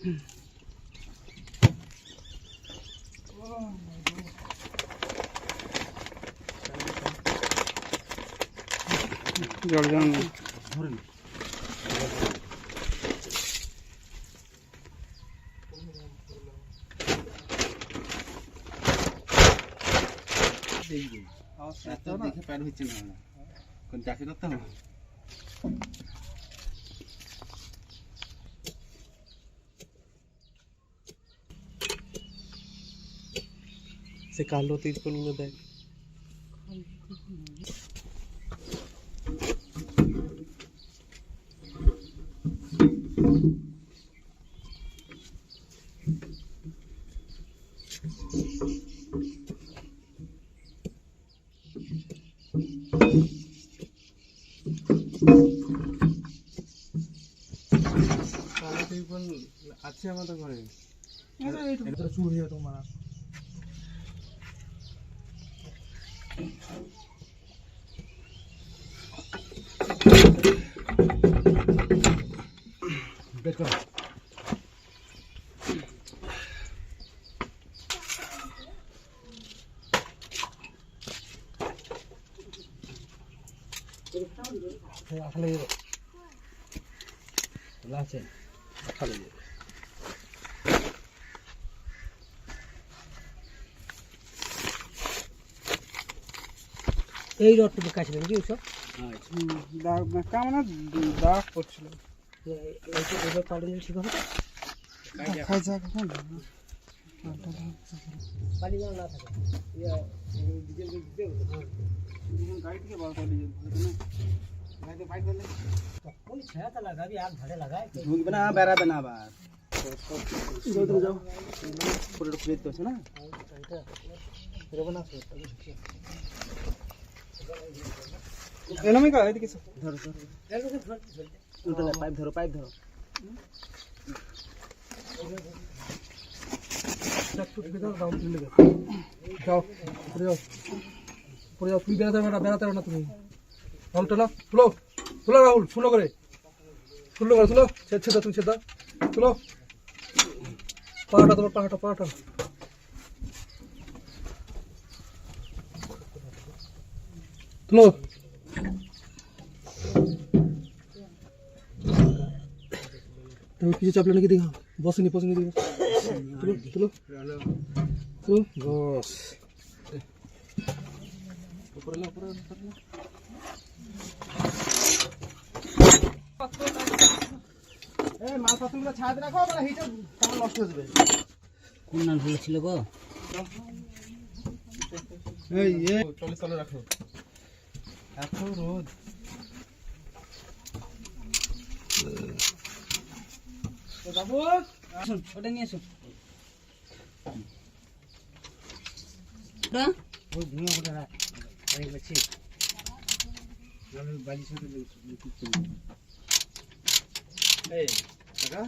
জল জানো ধরেন দেখে প্যাড হচ্ছে না কোন চাষি করতে হবে সে কালো তিরপলগুলো দেখ কালো তিরপল আছে আমাদের ঘরে এটা চুরি হয় তোমার বের কর আসলে আছে আসলে এই রডটুকু কাটবে নাকি ওসব দাগ কেমন দাগ পড়ছিল এইটা পাড়লে ঠিক হবে খাই যাক পানি যেন না থাকে গাড়ি থেকে বার করে দিয়ে গাড়িতে বাইক করলে ওই ছায়াটা লাগাবি আর ধারে লাগাই ঢুকবে না বেড়াবে না আবার যাও যাও পুরো খুলে দিতে হচ্ছে না এলামি কা এদিকে ধরো ধরো পাইপ ধরো যাও পরে যাও তুই বেড়াতে হবে না তুমি রাহুল টানা তুলো রাহুল শুনো করে তুলো ছেদা তুমি ছেদা তুলো পাহাটা তুলো তুমি কিছু চাপলে নাকি দেখা বসেনি দিকে তুলো বস উপরে মাল পাত্রগুলো ছাদ রাখো মানে হিটার কেমন নষ্ট হয়ে যাবে কোন নাল ছিল গো এই চলে রাখো এত রোদ বাবু আসুন ওটা নিয়ে আসুন ওই ধুয়ে ওটা রাখ এই গেছি বালি সাথে এই কাকা